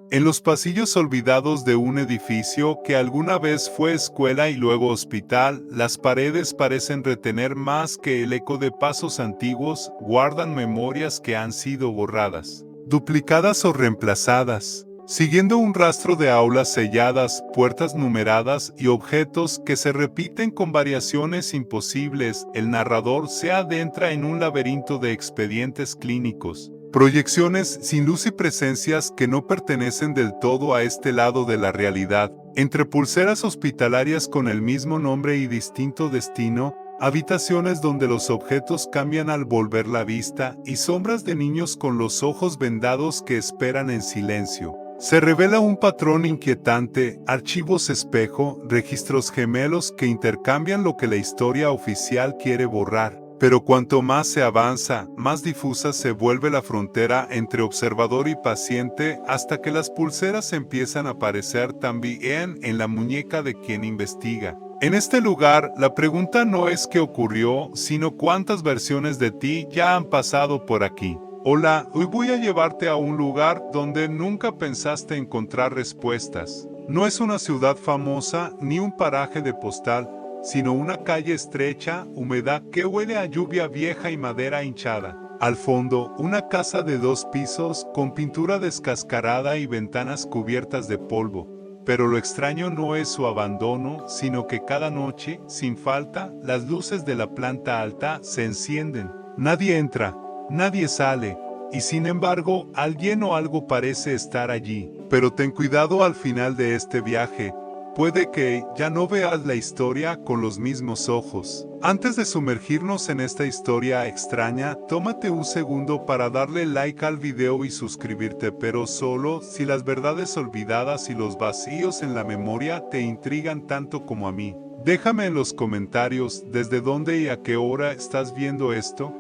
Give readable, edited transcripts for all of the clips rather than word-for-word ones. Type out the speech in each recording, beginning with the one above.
En los pasillos olvidados de un edificio que alguna vez fue escuela y luego hospital, las paredes parecen retener más que el eco de pasos antiguos, guardan memorias que han sido borradas, duplicadas o reemplazadas, siguiendo un rastro de aulas selladas, puertas numeradas y objetos que se repiten con variaciones imposibles. El narrador se adentra en un laberinto de expedientes clínicos, proyecciones sin luz y presencias que no pertenecen del todo a este lado de la realidad, entre pulseras hospitalarias con el mismo nombre y distinto destino, habitaciones donde los objetos cambian al volver la vista y sombras de niños con los ojos vendados que esperan en silencio. Se revela un patrón inquietante, archivos espejo, registros gemelos que intercambian lo que la historia oficial quiere borrar. Pero cuanto más se avanza, más difusa se vuelve la frontera entre observador y paciente hasta que las pulseras empiezan a aparecer también en la muñeca de quien investiga. En este lugar, la pregunta no es qué ocurrió, sino cuántas versiones de ti ya han pasado por aquí. Hola, hoy voy a llevarte a un lugar donde nunca pensaste encontrar respuestas. No es una ciudad famosa ni un paraje de postal, sino una calle estrecha, húmeda, que huele a lluvia vieja y madera hinchada. Al fondo, una casa de 2 pisos, con pintura descascarada y ventanas cubiertas de polvo. Pero lo extraño no es su abandono, sino que cada noche, sin falta, las luces de la planta alta se encienden. Nadie entra, nadie sale, y sin embargo, alguien o algo parece estar allí. Pero ten cuidado al final de este viaje. Puede que ya no veas la historia con los mismos ojos. Antes de sumergirnos en esta historia extraña, tómate un segundo para darle like al video y suscribirte, pero solo si las verdades olvidadas y los vacíos en la memoria te intrigan tanto como a mí. Déjame en los comentarios desde dónde y a qué hora estás viendo esto.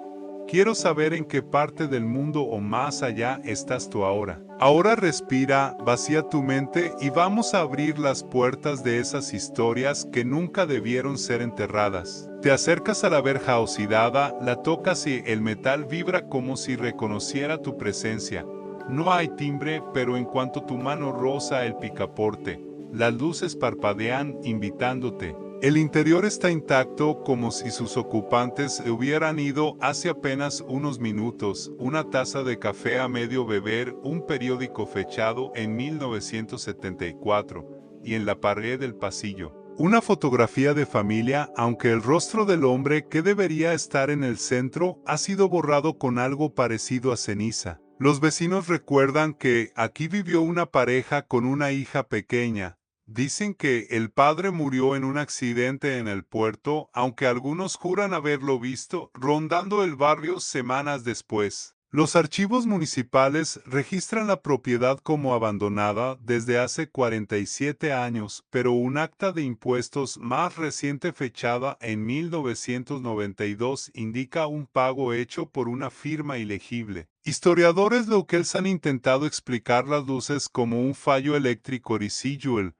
Quiero saber en qué parte del mundo o más allá estás tú ahora. Ahora respira, vacía tu mente y vamos a abrir las puertas de esas historias que nunca debieron ser enterradas. Te acercas a la verja oxidada, la tocas y el metal vibra como si reconociera tu presencia. No hay timbre, pero en cuanto tu mano roza el picaporte, las luces parpadean invitándote. El interior está intacto como si sus ocupantes hubieran ido hace apenas unos minutos, una taza de café a medio beber, un periódico fechado en 1974, y en la pared del pasillo, una fotografía de familia, aunque el rostro del hombre que debería estar en el centro ha sido borrado con algo parecido a ceniza. Los vecinos recuerdan que aquí vivió una pareja con una hija pequeña. Dicen que el padre murió en un accidente en el puerto, aunque algunos juran haberlo visto rondando el barrio semanas después. Los archivos municipales registran la propiedad como abandonada desde hace 47 años, pero un acta de impuestos más reciente fechada en 1992 indica un pago hecho por una firma ilegible. Historiadores locales han intentado explicar las luces como un fallo eléctrico residual.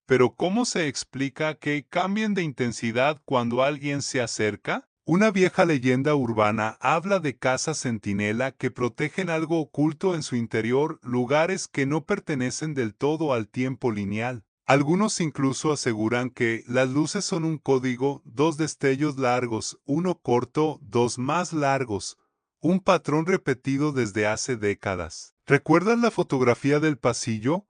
Pero ¿cómo se explica que cambien de intensidad cuando alguien se acerca? Una vieja leyenda urbana habla de casas centinela que protegen algo oculto en su interior, lugares que no pertenecen del todo al tiempo lineal. Algunos incluso aseguran que las luces son un código, 2 destellos largos, uno corto, 2 más largos, un patrón repetido desde hace décadas. ¿Recuerdas la fotografía del pasillo?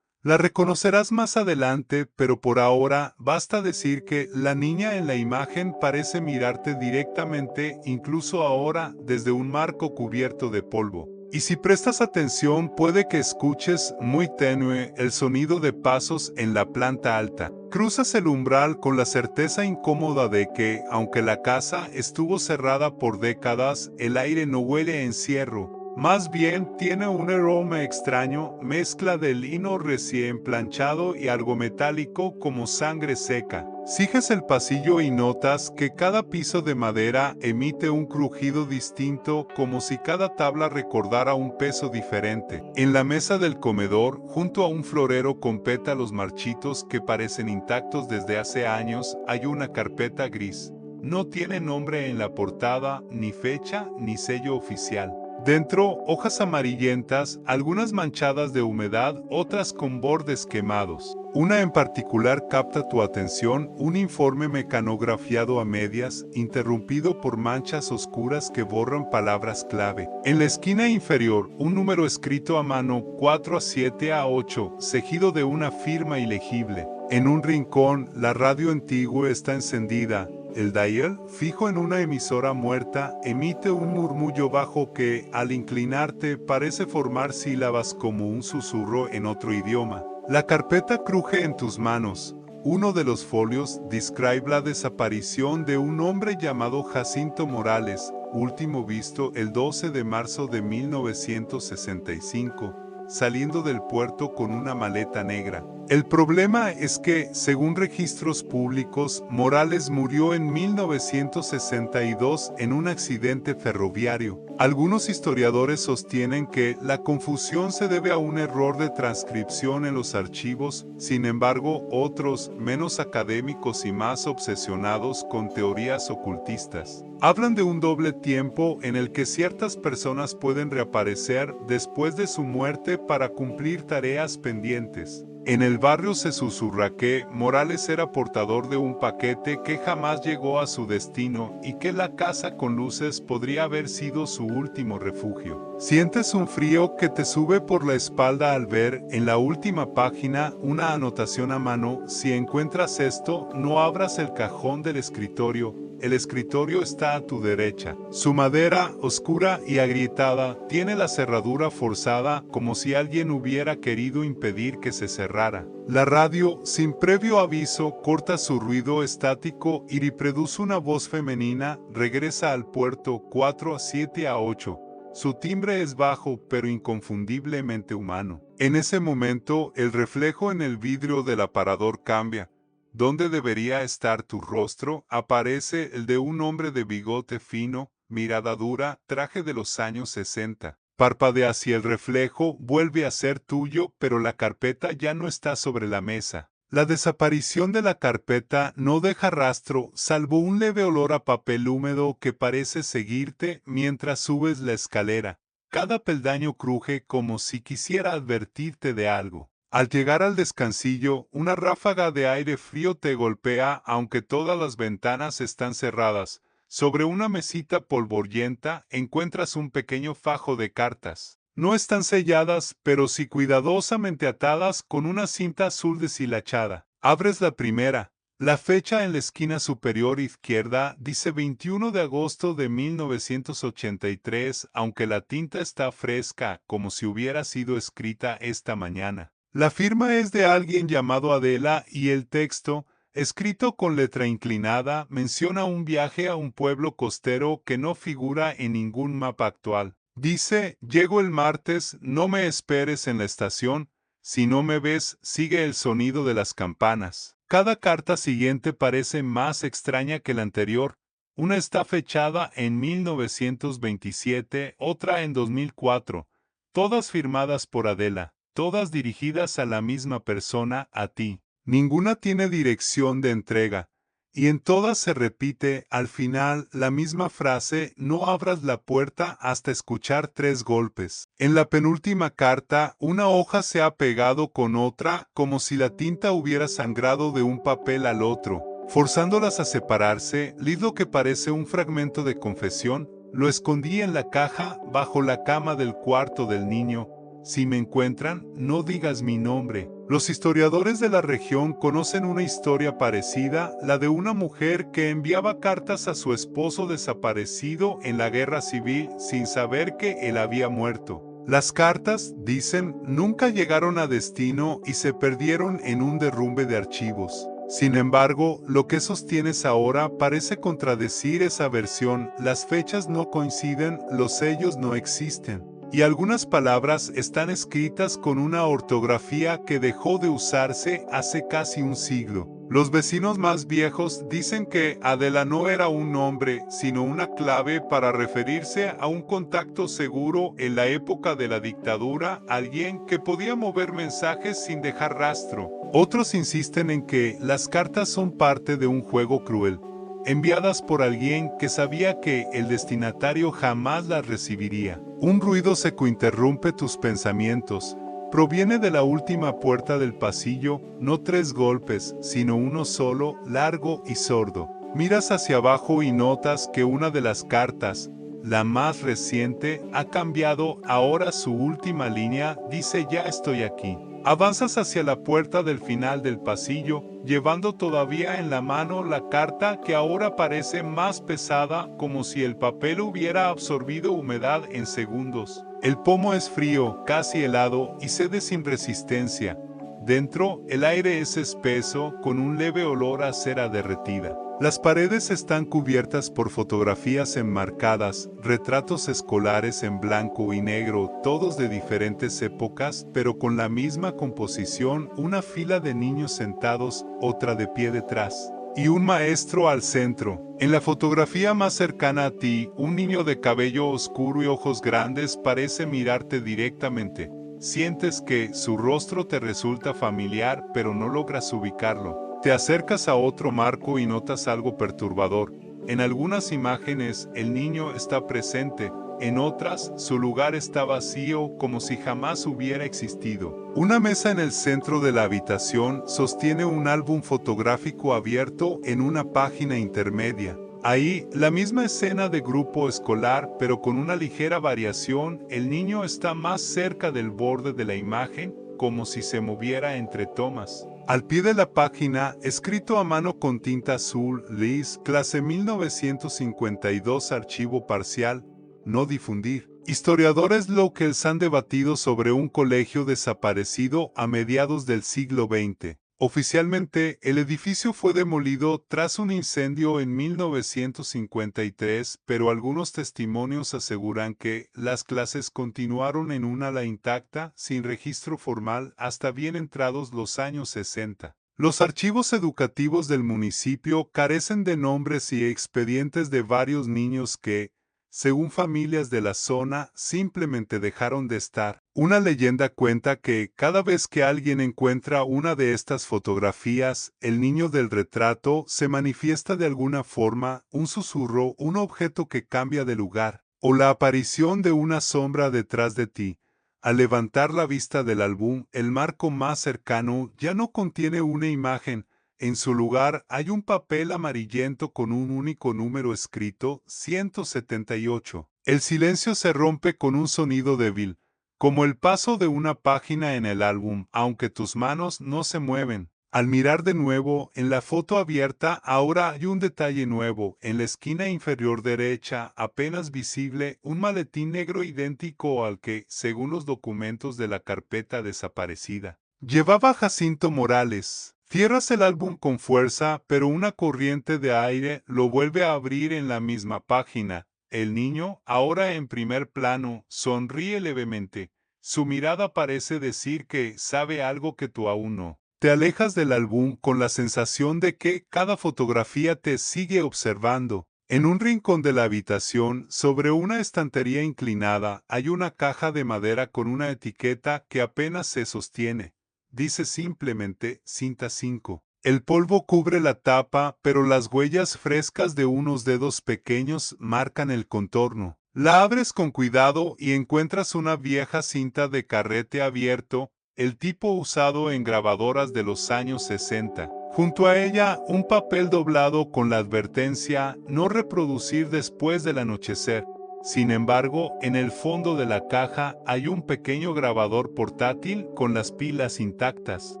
La reconocerás más adelante, pero por ahora basta decir que la niña en la imagen parece mirarte directamente, incluso ahora desde un marco cubierto de polvo. Y si prestas atención puede que escuches, muy tenue, el sonido de pasos en la planta alta. Cruzas el umbral con la certeza incómoda de que, aunque la casa estuvo cerrada por décadas, el aire no huele a encierro. Más bien tiene un aroma extraño, mezcla de lino recién planchado y algo metálico como sangre seca. Sigues el pasillo y notas que cada piso de madera emite un crujido distinto, como si cada tabla recordara un peso diferente. En la mesa del comedor, junto a un florero con pétalos marchitos que parecen intactos desde hace años, hay una carpeta gris. No tiene nombre en la portada, ni fecha, ni sello oficial. Dentro, hojas amarillentas, algunas manchadas de humedad, otras con bordes quemados. Una en particular capta tu atención, un informe mecanografiado a medias, interrumpido por manchas oscuras que borran palabras clave. En la esquina inferior, un número escrito a mano 4 a 7 a 8, seguido de una firma ilegible. En un rincón, la radio antigua está encendida. El dial, fijo en una emisora muerta, emite un murmullo bajo que, al inclinarte, parece formar sílabas como un susurro en otro idioma. La carpeta cruje en tus manos. Uno de los folios describe la desaparición de un hombre llamado Jacinto Morales, último visto el 12 de marzo de 1965, saliendo del puerto con una maleta negra. El problema es que, según registros públicos, Morales murió en 1962 en un accidente ferroviario. Algunos historiadores sostienen que la confusión se debe a un error de transcripción en los archivos, sin embargo, otros, menos académicos y más obsesionados con teorías ocultistas, hablan de un doble tiempo en el que ciertas personas pueden reaparecer después de su muerte para cumplir tareas pendientes. En el barrio se susurra que Morales era portador de un paquete que jamás llegó a su destino y que la casa con luces podría haber sido su último refugio. Sientes un frío que te sube por la espalda al ver en la última página una anotación a mano: si encuentras esto, no abras el cajón del escritorio. El escritorio está a tu derecha. Su madera, oscura y agrietada, tiene la cerradura forzada como si alguien hubiera querido impedir que se cerrara. La radio, sin previo aviso, corta su ruido estático y reproduce una voz femenina. Regresa al puerto 4 a 7 a 8. Su timbre es bajo pero inconfundiblemente humano. En ese momento, el reflejo en el vidrio del aparador cambia. Donde debería estar tu rostro, aparece el de un hombre de bigote fino, mirada dura, traje de los años 60. Parpadea hacia el reflejo, vuelve a ser tuyo, pero la carpeta ya no está sobre la mesa. La desaparición de la carpeta no deja rastro, salvo un leve olor a papel húmedo que parece seguirte mientras subes la escalera. Cada peldaño cruje como si quisiera advertirte de algo. Al llegar al descansillo, una ráfaga de aire frío te golpea aunque todas las ventanas están cerradas. Sobre una mesita polvorienta encuentras un pequeño fajo de cartas. No están selladas, pero sí cuidadosamente atadas con una cinta azul deshilachada. Abres la primera. La fecha en la esquina superior izquierda dice 21 de agosto de 1983, aunque la tinta está fresca, como si hubiera sido escrita esta mañana. La firma es de alguien llamado Adela y el texto, escrito con letra inclinada, menciona un viaje a un pueblo costero que no figura en ningún mapa actual. Dice: llego el martes, no me esperes en la estación, si no me ves, sigue el sonido de las campanas. Cada carta siguiente parece más extraña que la anterior. Una está fechada en 1927, otra en 2004, todas firmadas por Adela. Todas dirigidas a la misma persona, a ti. Ninguna tiene dirección de entrega, y en todas se repite al final la misma frase: no abras la puerta hasta escuchar 3 golpes. En la penúltima carta, una hoja se ha pegado con otra, como si la tinta hubiera sangrado de un papel al otro, forzándolas a separarse. Leí lo que parece un fragmento de confesión. Lo escondí en la caja, bajo la cama del cuarto del niño. Si me encuentran, no digas mi nombre. Los historiadores de la región conocen una historia parecida, la de una mujer que enviaba cartas a su esposo desaparecido en la guerra civil sin saber que él había muerto. Las cartas, dicen, nunca llegaron a destino y se perdieron en un derrumbe de archivos. Sin embargo, lo que sostienes ahora parece contradecir esa versión. Las fechas no coinciden, los sellos no existen. Y algunas palabras están escritas con una ortografía que dejó de usarse hace casi un siglo. Los vecinos más viejos dicen que Adela no era un nombre, sino una clave para referirse a un contacto seguro en la época de la dictadura, alguien que podía mover mensajes sin dejar rastro. Otros insisten en que las cartas son parte de un juego cruel. enviadas por alguien que sabía que el destinatario jamás las recibiría. Un ruido seco interrumpe tus pensamientos. Proviene de la última puerta del pasillo, no 3 golpes, sino uno solo, largo y sordo. Miras hacia abajo y notas que una de las cartas, la más reciente, ha cambiado. Ahora su última línea dice: ya estoy aquí. Avanzas hacia la puerta del final del pasillo, llevando todavía en la mano la carta, que ahora parece más pesada, como si el papel hubiera absorbido humedad en segundos. El pomo es frío, casi helado, y cede sin resistencia. Dentro, el aire es espeso, con un leve olor a cera derretida. Las paredes están cubiertas por fotografías enmarcadas, retratos escolares en blanco y negro, todos de diferentes épocas, pero con la misma composición: una fila de niños sentados, otra de pie detrás, y un maestro al centro. En la fotografía más cercana a ti, un niño de cabello oscuro y ojos grandes parece mirarte directamente. Sientes que su rostro te resulta familiar, pero no logras ubicarlo. Te acercas a otro marco y notas algo perturbador. En algunas imágenes el niño está presente, en otras su lugar está vacío, como si jamás hubiera existido. Una mesa en el centro de la habitación sostiene un álbum fotográfico abierto en una página intermedia. Ahí, la misma escena de grupo escolar, pero con una ligera variación: el niño está más cerca del borde de la imagen, como si se moviera entre tomas. Al pie de la página, escrito a mano con tinta azul: Liz, clase 1952, archivo parcial, no difundir. Historiadores locales han debatido sobre un colegio desaparecido a mediados del siglo XX. Oficialmente, el edificio fue demolido tras un incendio en 1953, pero algunos testimonios aseguran que las clases continuaron en un ala intacta, sin registro formal, hasta bien entrados los años 60. Los archivos educativos del municipio carecen de nombres y expedientes de varios niños que, según familias de la zona, simplemente dejaron de estar. Una leyenda cuenta que cada vez que alguien encuentra una de estas fotografías, el niño del retrato se manifiesta de alguna forma: un susurro, un objeto que cambia de lugar, o la aparición de una sombra detrás de ti. Al levantar la vista del álbum, el marco más cercano ya no contiene una imagen. En su lugar hay un papel amarillento con un único número escrito: 178. El silencio se rompe con un sonido débil, como el paso de una página en el álbum, aunque tus manos no se mueven. Al mirar de nuevo, en la foto abierta, ahora hay un detalle nuevo. En la esquina inferior derecha, apenas visible, un maletín negro idéntico al que, según los documentos de la carpeta desaparecida, llevaba Jacinto Morales. Cierras el álbum con fuerza, pero una corriente de aire lo vuelve a abrir en la misma página. El niño, ahora en primer plano, sonríe levemente. Su mirada parece decir que sabe algo que tú aún no. Te alejas del álbum con la sensación de que cada fotografía te sigue observando. En un rincón de la habitación, sobre una estantería inclinada, hay una caja de madera con una etiqueta que apenas se sostiene. Dice simplemente cinta 5. El polvo cubre la tapa, pero las huellas frescas de unos dedos pequeños marcan el contorno. La abres con cuidado y encuentras una vieja cinta de carrete abierto, el tipo usado en grabadoras de los años 60. Junto a ella, un papel doblado con la advertencia: no reproducir después del anochecer. Sin embargo, en el fondo de la caja hay un pequeño grabador portátil con las pilas intactas.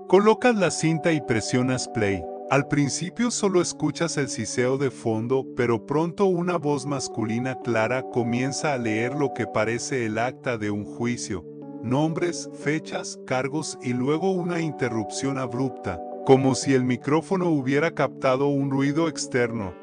Colocas la cinta y presionas play. Al principio solo escuchas el siseo de fondo, pero pronto una voz masculina clara comienza a leer lo que parece el acta de un juicio. Nombres, fechas, cargos y luego una interrupción abrupta, como si el micrófono hubiera captado un ruido externo.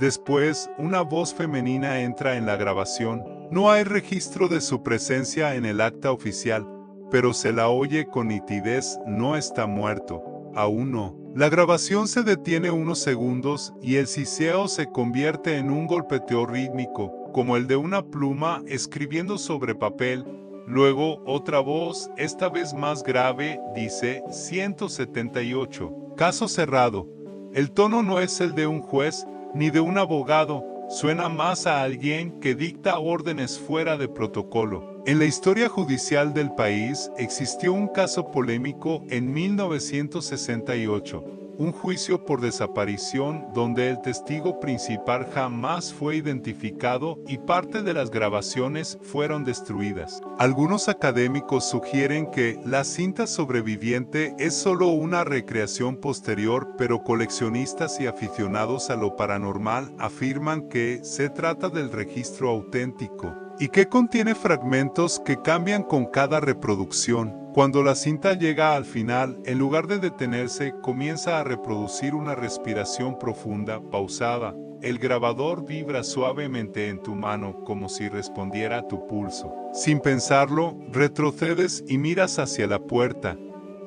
Después, una voz femenina entra en la grabación. No hay registro de su presencia en el acta oficial, pero se la oye con nitidez: no está muerto. Aún no. La grabación se detiene unos segundos y el siseo se convierte en un golpeteo rítmico, como el de una pluma escribiendo sobre papel. Luego, otra voz, esta vez más grave, dice: 178. Caso cerrado. El tono no es el de un juez, ni de un abogado, suena más a alguien que dicta órdenes fuera de protocolo. En la historia judicial del país existió un caso polémico en 1968. Un juicio por desaparición donde el testigo principal jamás fue identificado y parte de las grabaciones fueron destruidas. Algunos académicos sugieren que la cinta sobreviviente es solo una recreación posterior, pero coleccionistas y aficionados a lo paranormal afirman que se trata del registro auténtico y que contiene fragmentos que cambian con cada reproducción. Cuando la cinta llega al final, en lugar de detenerse, comienza a reproducir una respiración profunda, pausada. El grabador vibra suavemente en tu mano como si respondiera a tu pulso. Sin pensarlo, retrocedes y miras hacia la puerta.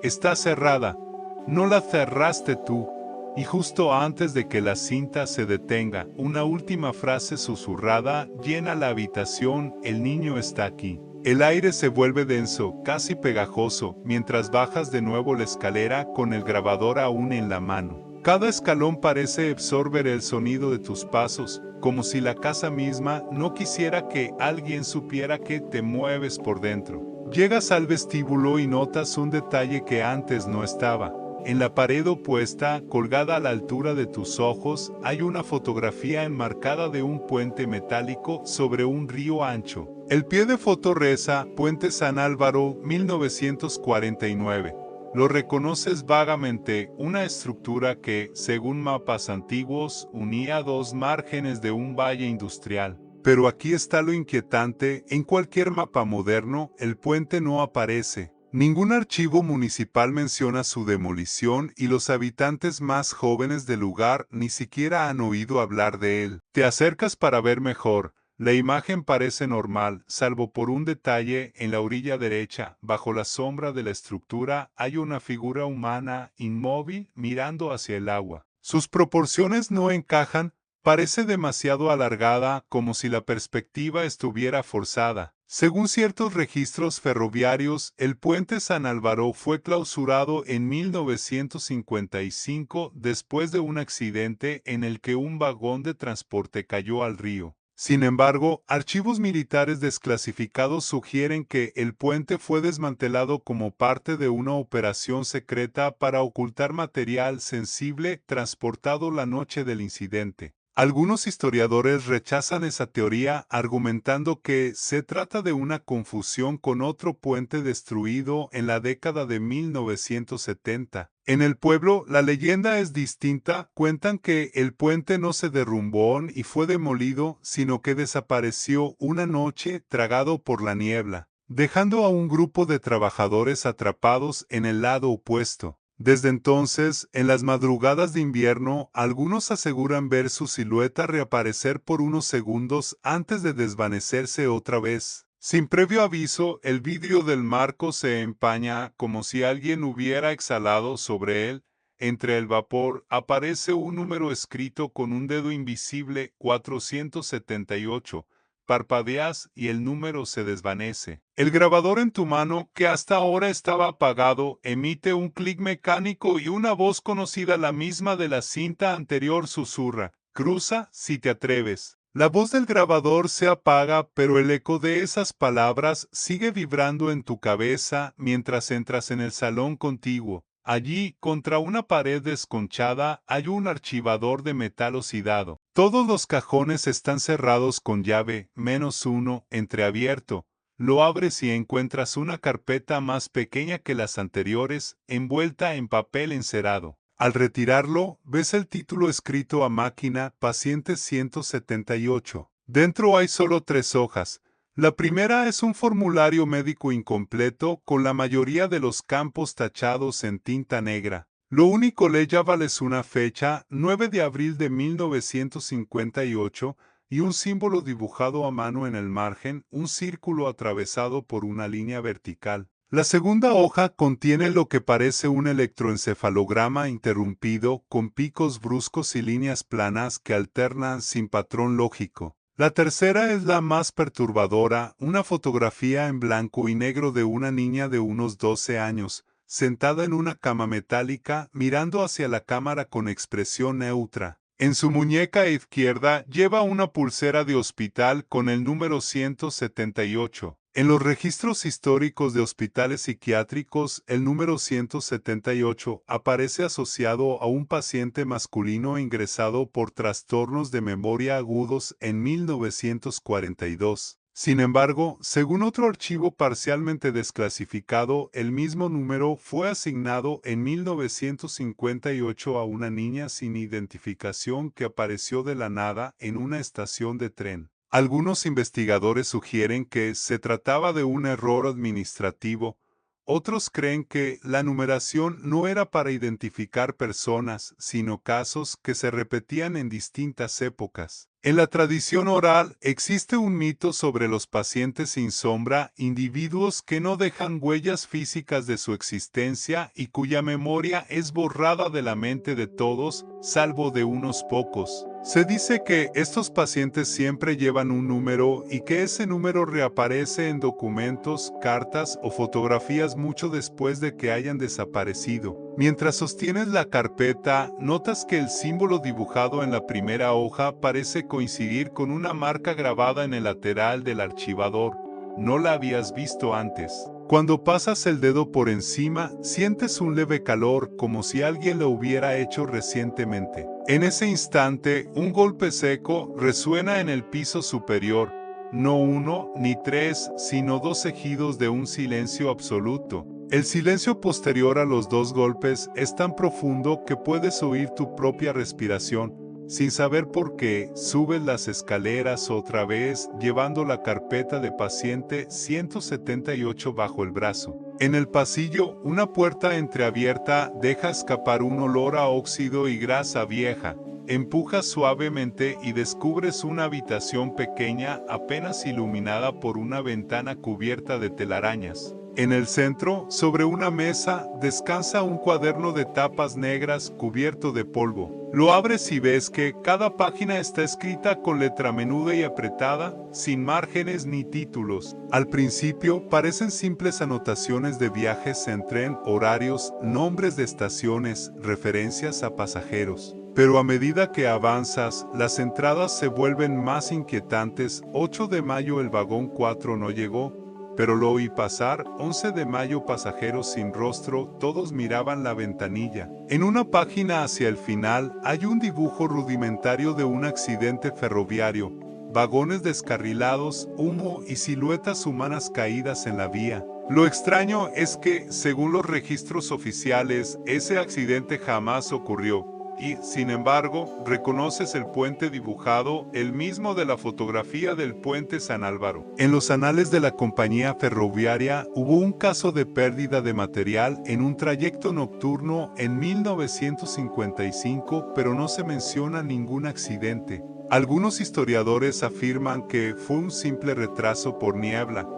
Está cerrada. No la cerraste tú. Y justo antes de que la cinta se detenga, una última frase susurrada llena la habitación: el niño está aquí. El aire se vuelve denso, casi pegajoso, mientras bajas de nuevo la escalera con el grabador aún en la mano. Cada escalón parece absorber el sonido de tus pasos, como si la casa misma no quisiera que alguien supiera que te mueves por dentro. Llegas al vestíbulo y notas un detalle que antes no estaba. En la pared opuesta, colgada a la altura de tus ojos, hay una fotografía enmarcada de un puente metálico sobre un río ancho. El pie de foto reza: Puente San Álvaro, 1949. Lo reconoces vagamente, una estructura que, según mapas antiguos, unía dos márgenes de un valle industrial. Pero aquí está lo inquietante: en cualquier mapa moderno, el puente no aparece. Ningún archivo municipal menciona su demolición y los habitantes más jóvenes del lugar ni siquiera han oído hablar de él. Te acercas para ver mejor. La imagen parece normal, salvo por un detalle: en la orilla derecha, bajo la sombra de la estructura, hay una figura humana inmóvil mirando hacia el agua. Sus proporciones no encajan, parece demasiado alargada, como si la perspectiva estuviera forzada. Según ciertos registros ferroviarios, el puente San Álvaro fue clausurado en 1955 después de un accidente en el que un vagón de transporte cayó al río. Sin embargo, archivos militares desclasificados sugieren que el puente fue desmantelado como parte de una operación secreta para ocultar material sensible transportado la noche del incidente. Algunos historiadores rechazan esa teoría, argumentando que se trata de una confusión con otro puente destruido en la década de 1970. En el pueblo, la leyenda es distinta. Cuentan que el puente no se derrumbó y fue demolido, sino que desapareció una noche tragado por la niebla, dejando a un grupo de trabajadores atrapados en el lado opuesto. Desde entonces, en las madrugadas de invierno, algunos aseguran ver su silueta reaparecer por unos segundos antes de desvanecerse otra vez. Sin previo aviso, el vidrio del marco se empaña como si alguien hubiera exhalado sobre él. Entre el vapor aparece un número escrito con un dedo invisible: 478. Parpadeas y el número se desvanece. El grabador en tu mano, que hasta ahora estaba apagado, emite un clic mecánico y una voz conocida, la misma de la cinta anterior, susurra: cruza si te atreves. La voz del grabador se apaga, pero el eco de esas palabras sigue vibrando en tu cabeza mientras entras en el salón contiguo. Allí, contra una pared desconchada, hay un archivador de metal oxidado. Todos los cajones están cerrados con llave, menos uno, entreabierto. Lo abres y encuentras una carpeta más pequeña que las anteriores, envuelta en papel encerado. Al retirarlo, ves el título escrito a máquina: Paciente 178. Dentro hay solo 3 hojas. La primera es un formulario médico incompleto, con la mayoría de los campos tachados en tinta negra. Lo único leyable es una fecha: 9 de abril de 1958, y un símbolo dibujado a mano en el margen, un círculo atravesado por una línea vertical. La segunda hoja contiene lo que parece un electroencefalograma interrumpido, con picos bruscos y líneas planas que alternan sin patrón lógico. La tercera es la más perturbadora: una fotografía en blanco y negro de una niña de unos 12 años, sentada en una cama metálica, mirando hacia la cámara con expresión neutra. En su muñeca izquierda lleva una pulsera de hospital con el número 178. En los registros históricos de hospitales psiquiátricos, el número 178 aparece asociado a un paciente masculino ingresado por trastornos de memoria agudos en 1942. Sin embargo, según otro archivo parcialmente desclasificado, el mismo número fue asignado en 1958 a una niña sin identificación que apareció de la nada en una estación de tren. Algunos investigadores sugieren que se trataba de un error administrativo. Otros creen que la numeración no era para identificar personas, sino casos que se repetían en distintas épocas. En la tradición oral existe un mito sobre los pacientes sin sombra, individuos que no dejan huellas físicas de su existencia y cuya memoria es borrada de la mente de todos, salvo de unos pocos. Se dice que estos pacientes siempre llevan un número y que ese número reaparece en documentos, cartas o fotografías mucho después de que hayan desaparecido. Mientras sostienes la carpeta, notas que el símbolo dibujado en la primera hoja parece coincidir con una marca grabada en el lateral del archivador. No la habías visto antes. Cuando pasas el dedo por encima, sientes un leve calor como si alguien lo hubiera hecho recientemente. En ese instante, un golpe seco resuena en el piso superior. No uno ni tres, sino dos ejidos de un silencio absoluto. El silencio posterior a los dos golpes es tan profundo que puedes oír tu propia respiración. Sin saber por qué, subes las escaleras otra vez, llevando la carpeta de paciente 178 bajo el brazo. En el pasillo, una puerta entreabierta deja escapar un olor a óxido y grasa vieja. Empujas suavemente y descubres una habitación pequeña apenas iluminada por una ventana cubierta de telarañas. En el centro, sobre una mesa, descansa un cuaderno de tapas negras cubierto de polvo. Lo abres y ves que cada página está escrita con letra menuda y apretada, sin márgenes ni títulos. Al principio parecen simples anotaciones de viajes en tren, horarios, nombres de estaciones, referencias a pasajeros. Pero a medida que avanzas, las entradas se vuelven más inquietantes. 8 de mayo el vagón 4 no llegó. Pero lo oí pasar, 11 de mayo pasajeros sin rostro, todos miraban la ventanilla. En una página hacia el final hay un dibujo rudimentario de un accidente ferroviario, vagones descarrilados, humo y siluetas humanas caídas en la vía. Lo extraño es que, según los registros oficiales, ese accidente jamás ocurrió. Y, sin embargo, reconoces el puente dibujado, el mismo de la fotografía del puente San Álvaro. En los anales de la compañía ferroviaria hubo un caso de pérdida de material en un trayecto nocturno en 1955, pero no se menciona ningún accidente. Algunos historiadores afirman que fue un simple retraso por niebla.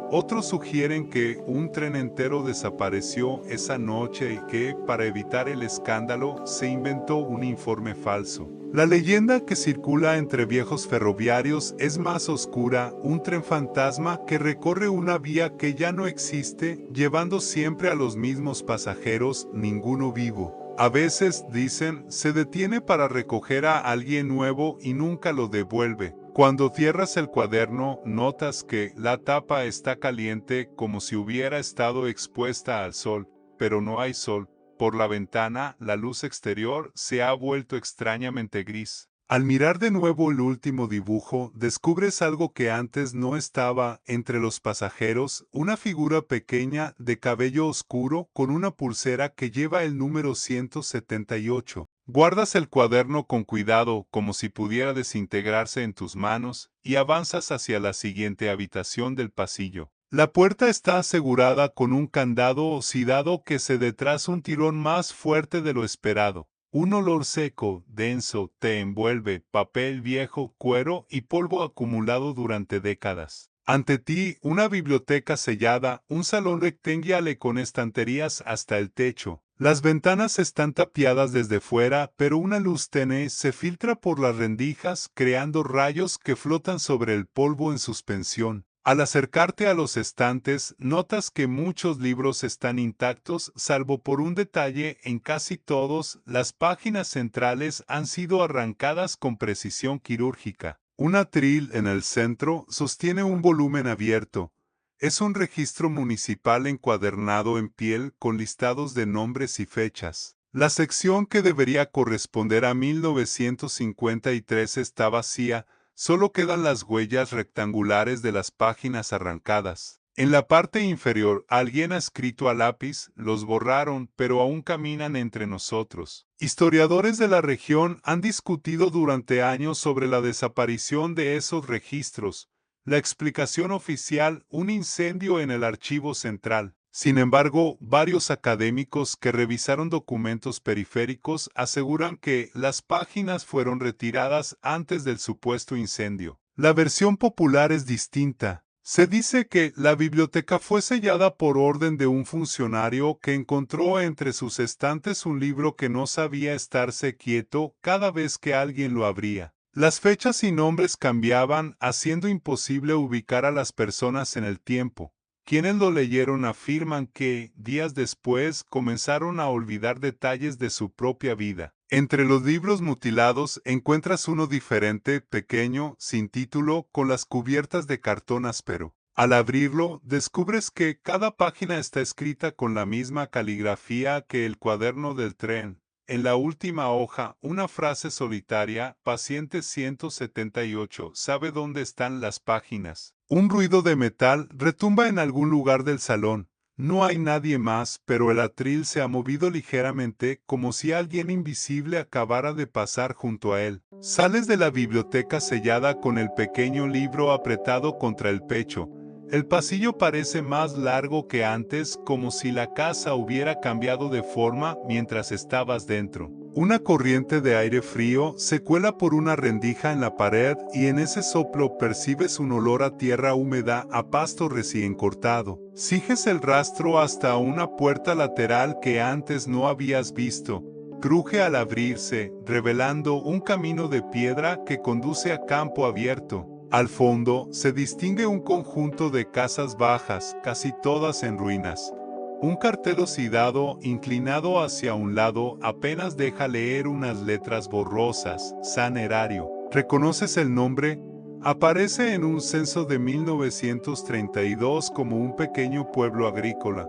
Otros sugieren que un tren entero desapareció esa noche y que, para evitar el escándalo, se inventó un informe falso. La leyenda que circula entre viejos ferroviarios es más oscura, un tren fantasma que recorre una vía que ya no existe, llevando siempre a los mismos pasajeros, ninguno vivo. A veces, dicen, se detiene para recoger a alguien nuevo y nunca lo devuelve. Cuando cierras el cuaderno, notas que la tapa está caliente como si hubiera estado expuesta al sol, pero no hay sol. Por la ventana, la luz exterior se ha vuelto extrañamente gris. Al mirar de nuevo el último dibujo, descubres algo que antes no estaba entre los pasajeros, una figura pequeña de cabello oscuro con una pulsera que lleva el número 178. Guardas el cuaderno con cuidado como si pudiera desintegrarse en tus manos y avanzas hacia la siguiente habitación del pasillo. La puerta está asegurada con un candado oxidado que se detrás un tirón más fuerte de lo esperado. Un olor seco, denso, te envuelve, papel viejo, cuero y polvo acumulado durante décadas. Ante ti, una biblioteca sellada, un salón rectangular con estanterías hasta el techo. Las ventanas están tapiadas desde fuera, pero una luz tenue se filtra por las rendijas, creando rayos que flotan sobre el polvo en suspensión. Al acercarte a los estantes, notas que muchos libros están intactos, salvo por un detalle: en casi todos, las páginas centrales han sido arrancadas con precisión quirúrgica. Un atril en el centro sostiene un volumen abierto. Es un registro municipal encuadernado en piel con listados de nombres y fechas. La sección que debería corresponder a 1953 está vacía. Solo quedan las huellas rectangulares de las páginas arrancadas. En la parte inferior, alguien ha escrito a lápiz: los borraron, pero aún caminan entre nosotros. Historiadores de la región han discutido durante años sobre la desaparición de esos registros. La explicación oficial: un incendio en el archivo central. Sin embargo, varios académicos que revisaron documentos periféricos aseguran que las páginas fueron retiradas antes del supuesto incendio. La versión popular es distinta. Se dice que la biblioteca fue sellada por orden de un funcionario que encontró entre sus estantes un libro que no sabía estarse quieto cada vez que alguien lo abría. Las fechas y nombres cambiaban, haciendo imposible ubicar a las personas en el tiempo. Quienes lo leyeron afirman que, días después, comenzaron a olvidar detalles de su propia vida. Entre los libros mutilados encuentras uno diferente, pequeño, sin título, con las cubiertas de cartón áspero. Al abrirlo, descubres que cada página está escrita con la misma caligrafía que el cuaderno del tren. En la última hoja, una frase solitaria: paciente 178, ¿sabe dónde están las páginas? Un ruido de metal retumba en algún lugar del salón. No hay nadie más, pero el atril se ha movido ligeramente, como si alguien invisible acabara de pasar junto a él. Sales de la biblioteca sellada con el pequeño libro apretado contra el pecho. El pasillo parece más largo que antes, como si la casa hubiera cambiado de forma mientras estabas dentro. Una corriente de aire frío se cuela por una rendija en la pared y en ese soplo percibes un olor a tierra húmeda, a pasto recién cortado. Sigues el rastro hasta una puerta lateral que antes no habías visto. Cruje al abrirse, revelando un camino de piedra que conduce a campo abierto. Al fondo se distingue un conjunto de casas bajas, casi todas en ruinas. Un cartel oxidado, inclinado hacia un lado, apenas deja leer unas letras borrosas: San Erario. ¿Reconoces el nombre? Aparece en un censo de 1932 como un pequeño pueblo agrícola,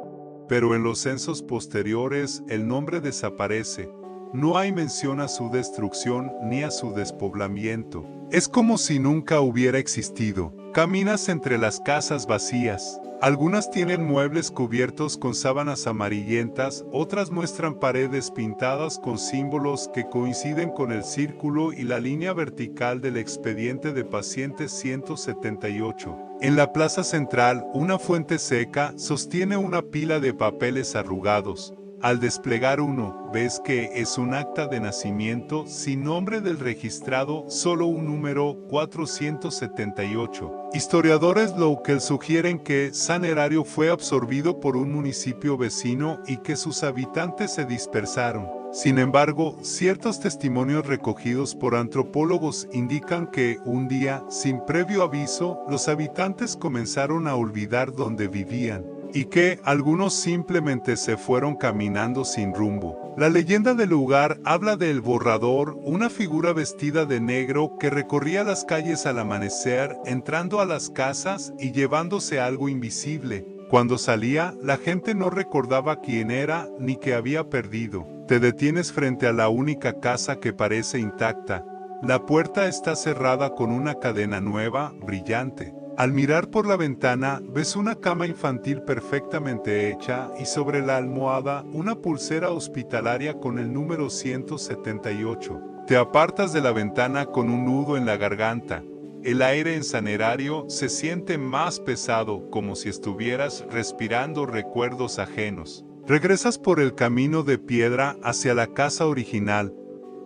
pero en los censos posteriores el nombre desaparece. No hay mención a su destrucción ni a su despoblamiento. Es como si nunca hubiera existido. Caminas entre las casas vacías. Algunas tienen muebles cubiertos con sábanas amarillentas, otras muestran paredes pintadas con símbolos que coinciden con el círculo y la línea vertical del expediente de paciente 178. En la plaza central, una fuente seca sostiene una pila de papeles arrugados. Al desplegar uno, ves que es un acta de nacimiento sin nombre del registrado, solo un número: 478. Historiadores local sugieren que San Erario fue absorbido por un municipio vecino y que sus habitantes se dispersaron. Sin embargo, ciertos testimonios recogidos por antropólogos indican que un día, sin previo aviso, los habitantes comenzaron a olvidar dónde vivían, y que algunos simplemente se fueron caminando sin rumbo. La leyenda del lugar habla del borrador, una figura vestida de negro que recorría las calles al amanecer, entrando a las casas y llevándose algo invisible. Cuando salía, la gente no recordaba quién era ni qué había perdido. Te detienes frente a la única casa que parece intacta. La puerta está cerrada con una cadena nueva, brillante. Al mirar por la ventana, ves una cama infantil perfectamente hecha y sobre la almohada una pulsera hospitalaria con el número 178. Te apartas de la ventana con un nudo en la garganta. El aire en San Erario se siente más pesado, como si estuvieras respirando recuerdos ajenos. Regresas por el camino de piedra hacia la casa original,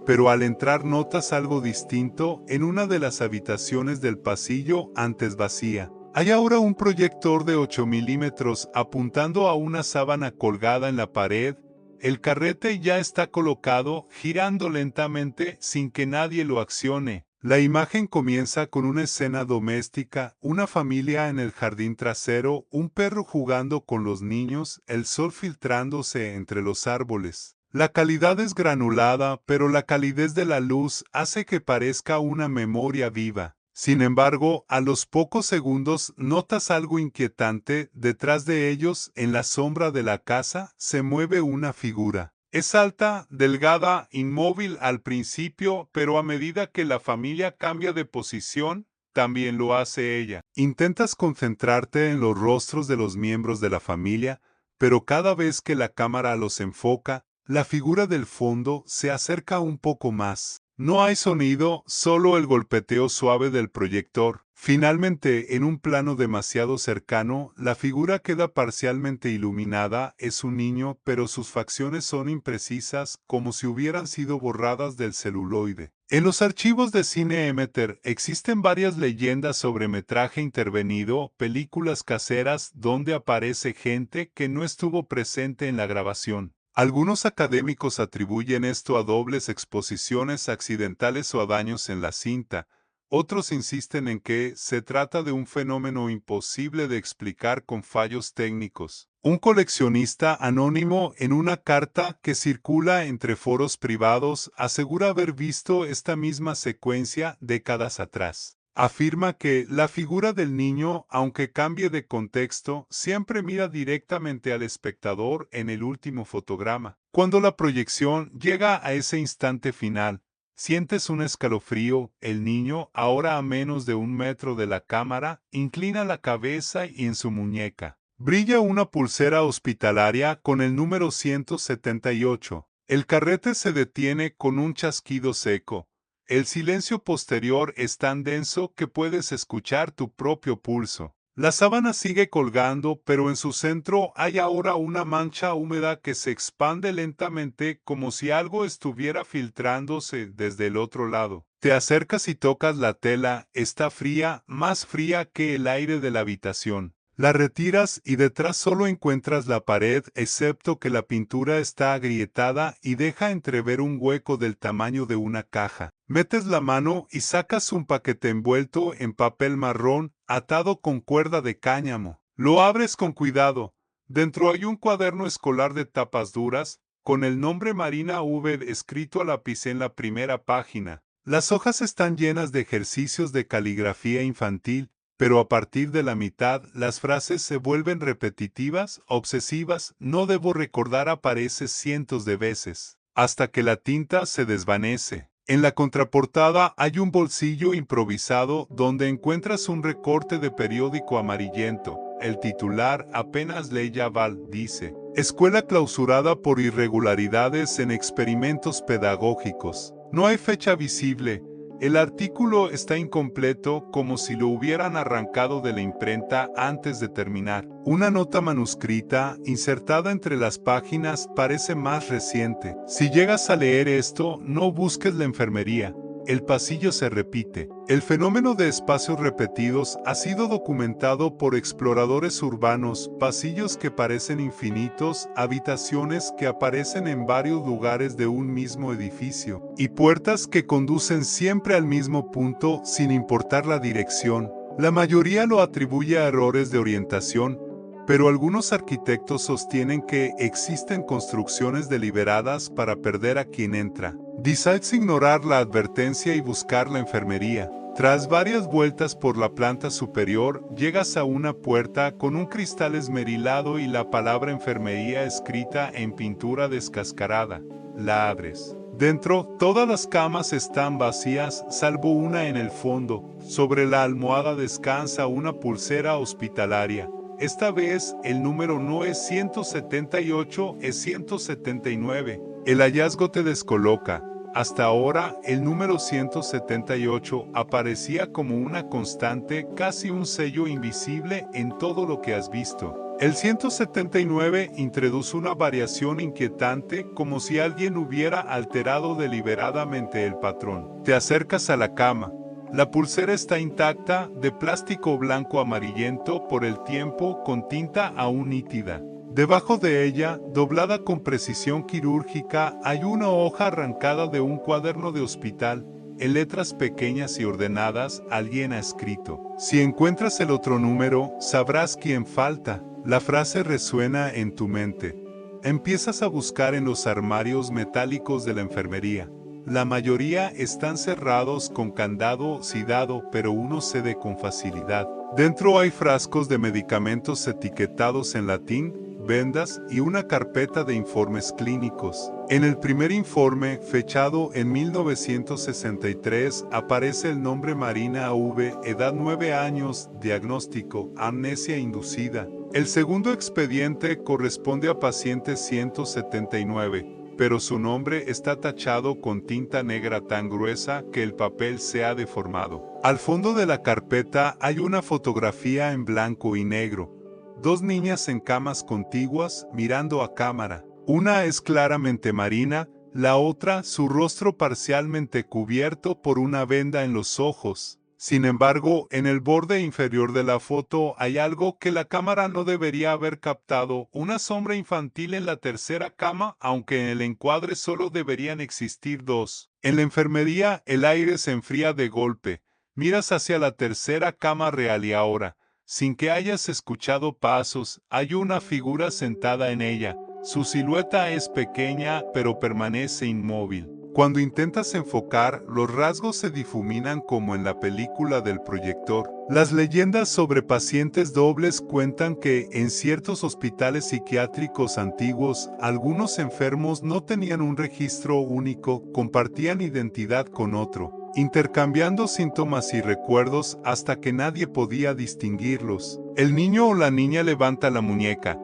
pero al entrar notas algo distinto en una de las habitaciones del pasillo, antes vacía. Hay ahora un proyector de 8 milímetros apuntando a una sábana colgada en la pared. El carrete ya está colocado, girando lentamente sin que nadie lo accione. La imagen comienza con una escena doméstica, una familia en el jardín trasero, un perro jugando con los niños, el sol filtrándose entre los árboles. La calidad es granulada, pero la calidez de la luz hace que parezca una memoria viva. Sin embargo, a los pocos segundos notas algo inquietante. Detrás de ellos, en la sombra de la casa, se mueve una figura. Es alta, delgada, inmóvil al principio, pero a medida que la familia cambia de posición, también lo hace ella. Intentas concentrarte en los rostros de los miembros de la familia, pero cada vez que la cámara los enfoca, la figura del fondo se acerca un poco más. No hay sonido, solo el golpeteo suave del proyector. Finalmente, en un plano demasiado cercano, la figura queda parcialmente iluminada. Es un niño, pero sus facciones son imprecisas, como si hubieran sido borradas del celuloide. En los archivos de Cine Emeter existen varias leyendas sobre metraje intervenido, películas caseras donde aparece gente que no estuvo presente en la grabación. Algunos académicos atribuyen esto a dobles exposiciones accidentales o a daños en la cinta. Otros insisten en que se trata de un fenómeno imposible de explicar con fallos técnicos. Un coleccionista anónimo en una carta que circula entre foros privados asegura haber visto esta misma secuencia décadas atrás. Afirma que la figura del niño, aunque cambie de contexto, siempre mira directamente al espectador en el último fotograma. Cuando la proyección llega a ese instante final, sientes un escalofrío. El niño, ahora a menos de 1 metro de la cámara, inclina la cabeza y en su muñeca brilla una pulsera hospitalaria con el número 178. El carrete se detiene con un chasquido seco. El silencio posterior es tan denso que puedes escuchar tu propio pulso. La sábana sigue colgando, pero en su centro hay ahora una mancha húmeda que se expande lentamente como si algo estuviera filtrándose desde el otro lado. Te acercas y tocas la tela, está fría, más fría que el aire de la habitación. La retiras y detrás solo encuentras la pared, excepto que la pintura está agrietada y deja entrever un hueco del tamaño de una caja. Metes la mano y sacas un paquete envuelto en papel marrón, atado con cuerda de cáñamo. Lo abres con cuidado. Dentro hay un cuaderno escolar de tapas duras, con el nombre Marina V escrito a lápiz en la primera página. Las hojas están llenas de ejercicios de caligrafía infantil, pero a partir de la mitad las frases se vuelven repetitivas, obsesivas. No debo recordar aparece cientos de veces, hasta que la tinta se desvanece. En la contraportada hay un bolsillo improvisado donde encuentras un recorte de periódico amarillento. El titular, apenas leía Val, dice: Escuela clausurada por irregularidades en experimentos pedagógicos. No hay fecha visible. El artículo está incompleto, como si lo hubieran arrancado de la imprenta antes de terminar. Una nota manuscrita, insertada entre las páginas, parece más reciente. Si llegas a leer esto, no busques la enfermería. El pasillo se repite. El fenómeno de espacios repetidos ha sido documentado por exploradores urbanos, pasillos que parecen infinitos, habitaciones que aparecen en varios lugares de un mismo edificio, y puertas que conducen siempre al mismo punto sin importar la dirección. La mayoría lo atribuye a errores de orientación, pero algunos arquitectos sostienen que existen construcciones deliberadas para perder a quien entra. Decides ignorar la advertencia y buscar la enfermería. Tras varias vueltas por la planta superior, llegas a una puerta con un cristal esmerilado y la palabra enfermería escrita en pintura descascarada. La abres. Dentro, todas las camas están vacías, salvo una en el fondo. Sobre la almohada descansa una pulsera hospitalaria. Esta vez, el número no es 178, es 179. El hallazgo te descoloca. Hasta ahora, el número 178 aparecía como una constante, casi un sello invisible en todo lo que has visto. El 179 introduce una variación inquietante, como si alguien hubiera alterado deliberadamente el patrón. Te acercas a la cama. La pulsera está intacta, de plástico blanco amarillento por el tiempo, con tinta aún nítida. Debajo de ella, doblada con precisión quirúrgica, hay una hoja arrancada de un cuaderno de hospital. en letras pequeñas y ordenadas, alguien ha escrito: si encuentras el otro número, sabrás quién falta. La frase resuena en tu mente. Empiezas a buscar en los armarios metálicos de la enfermería. La mayoría están cerrados con candado sidado, pero uno cede con facilidad. Dentro hay frascos de medicamentos etiquetados en latín, vendas y una carpeta de informes clínicos. En el primer informe, fechado en 1963, aparece el nombre Marina A.V., edad 9 años, diagnóstico, amnesia inducida. El segundo expediente corresponde a paciente 179, pero su nombre está tachado con tinta negra tan gruesa que el papel se ha deformado. Al fondo de la carpeta hay una fotografía en blanco y negro. Dos niñas en camas contiguas mirando a cámara. Una es claramente Marina, la otra su rostro parcialmente cubierto por una venda en los ojos. Sin embargo, en el borde inferior de la foto hay algo que la cámara no debería haber captado: una sombra infantil en la tercera cama, aunque en el encuadre solo deberían existir dos. En la enfermería, el aire se enfría de golpe. Miras hacia la tercera cama real y ahora, sin que hayas escuchado pasos, hay una figura sentada en ella. Su silueta es pequeña, pero permanece inmóvil. Cuando intentas enfocar, los rasgos se difuminan como en la película del proyector. Las leyendas sobre pacientes dobles cuentan que, en ciertos hospitales psiquiátricos antiguos, algunos enfermos no tenían un registro único, compartían identidad con otro, intercambiando síntomas y recuerdos hasta que nadie podía distinguirlos. El niño o la niña levanta la muñeca.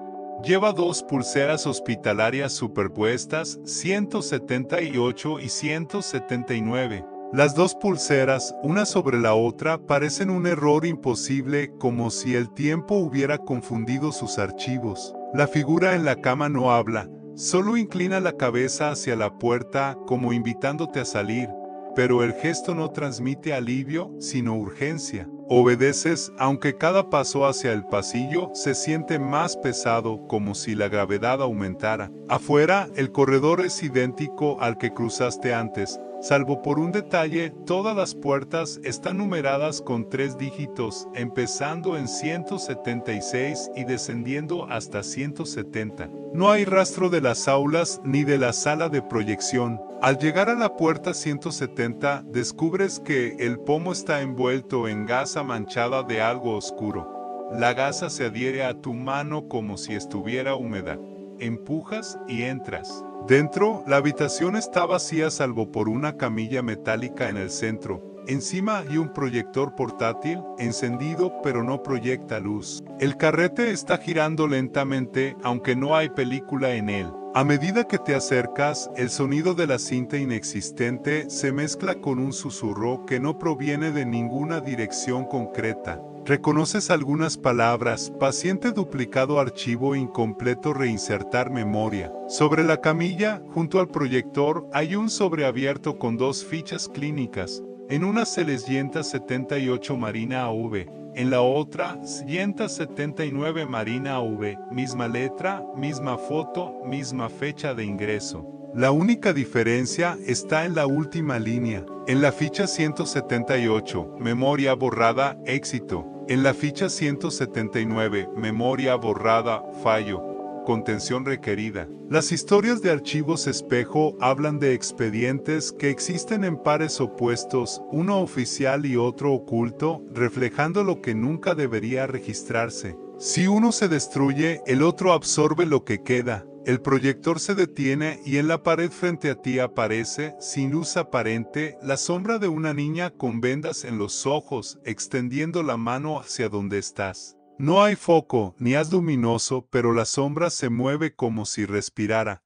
Lleva dos pulseras hospitalarias superpuestas, 178 y 179. Las dos pulseras, una sobre la otra, parecen un error imposible, como si el tiempo hubiera confundido sus archivos. La figura en la cama no habla, solo inclina la cabeza hacia la puerta como invitándote a salir, pero el gesto no transmite alivio, sino urgencia. Obedeces, aunque cada paso hacia el pasillo se siente más pesado, como si la gravedad aumentara. Afuera, el corredor es idéntico al que cruzaste antes, salvo por un detalle: todas las puertas están numeradas con 3 dígitos, empezando en 176 y descendiendo hasta 170. No hay rastro de las aulas ni de la sala de proyección. Al llegar a la puerta 170, descubres que el pomo está envuelto en gasa manchada de algo oscuro. La gasa se adhiere a tu mano como si estuviera húmeda. Empujas y entras. Dentro, la habitación está vacía salvo por una camilla metálica en el centro. Encima hay un proyector portátil, encendido pero no proyecta luz. El carrete está girando lentamente, aunque no hay película en él. A medida que te acercas, el sonido de la cinta inexistente se mezcla con un susurro que no proviene de ninguna dirección concreta. Reconoces algunas palabras: paciente duplicado, archivo incompleto, reinsertar memoria. Sobre la camilla, junto al proyector, hay un sobre abierto con 2 fichas clínicas. En una se les 78 Marina A.V., en la otra 179 Marina A.V., misma letra, misma foto, misma fecha de ingreso. La única diferencia está en la última línea. En la ficha 178, memoria borrada, éxito. En la ficha 179, memoria borrada, fallo. Contención requerida. Las historias de archivos espejo hablan de expedientes que existen en pares opuestos, uno oficial y otro oculto, reflejando lo que nunca debería registrarse. Si uno se destruye, el otro absorbe lo que queda. El proyector se detiene y en la pared frente a ti aparece, sin luz aparente, la sombra de una niña con vendas en los ojos, extendiendo la mano hacia donde estás. No hay foco, ni haz luminoso, pero la sombra se mueve como si respirara.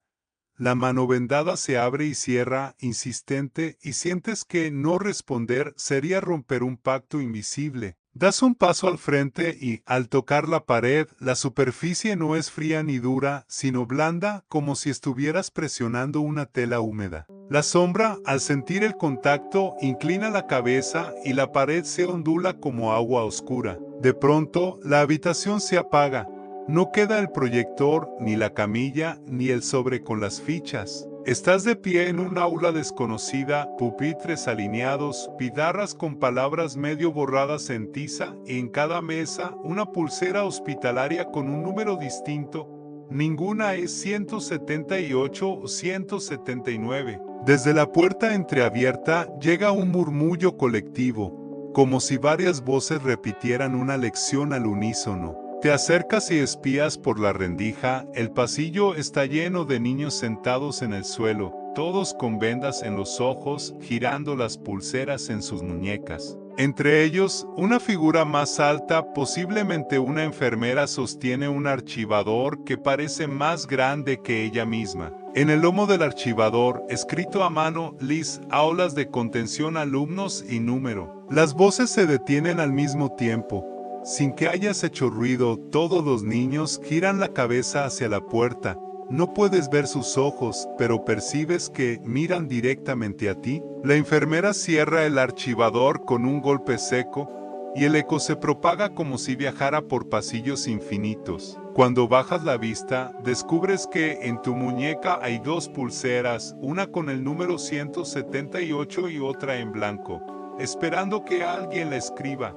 La mano vendada se abre y cierra, insistente, y sientes que no responder sería romper un pacto invisible. Das un paso al frente y, al tocar la pared, la superficie no es fría ni dura, sino blanda, como si estuvieras presionando una tela húmeda. La sombra, al sentir el contacto, inclina la cabeza y la pared se ondula como agua oscura. De pronto, la habitación se apaga. No queda el proyector, ni la camilla, ni el sobre con las fichas. Estás de pie en un aula desconocida, pupitres alineados, pizarras con palabras medio borradas en tiza, y en cada mesa una pulsera hospitalaria con un número distinto. Ninguna es 178 o 179. Desde la puerta entreabierta llega un murmullo colectivo, como si varias voces repitieran una lección al unísono. Te acercas y espías por la rendija, el pasillo está lleno de niños sentados en el suelo, todos con vendas en los ojos, girando las pulseras en sus muñecas. Entre ellos, una figura más alta, posiblemente una enfermera, sostiene un archivador que parece más grande que ella misma. En el lomo del archivador, escrito a mano, Liz, aulas de contención, alumnos y número. Las voces se detienen al mismo tiempo. Sin que hayas hecho ruido, todos los niños giran la cabeza hacia la puerta. No puedes ver sus ojos, pero percibes que miran directamente a ti. La enfermera cierra el archivador con un golpe seco, y el eco se propaga como si viajara por pasillos infinitos. Cuando bajas la vista, descubres que en tu muñeca hay dos pulseras, una con el número 178 y otra en blanco, esperando que alguien la escriba.